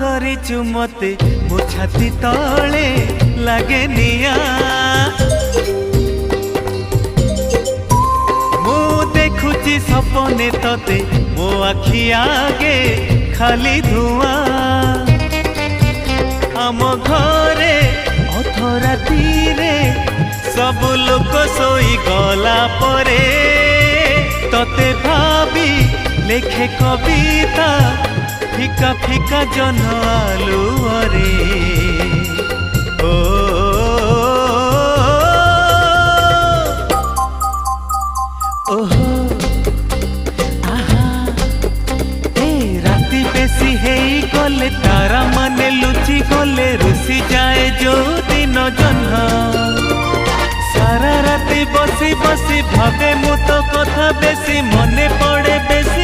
କରିଛୁ ମତେ ମୋ ଛାତି ତଳେ ଲାଗେ ନିଆଁ ମୁଁ ଦେଖୁଛି ସପନେ ତତେ ମୋ ଆଖି ଆगे ଖାଲି ଧୂଆଁ ଆମ ଘରେ ଅଧରାତିରେ ସବୁ ଲୋକ ଶୋଇ ଗଲା ପରେ ତତେ ଭାବି ଲେଖେ କବିତା ফিকা ফিকা জন আলুরে ও ওহো আহা এ রাতি বেশি হেই গলে তারা মানে লুচি গলে রুষি যায় যৌদিন জহ্ন সারা রাতি বসি বসি ভাবে মু তো কথা বেশি মনে পড়ে বেশি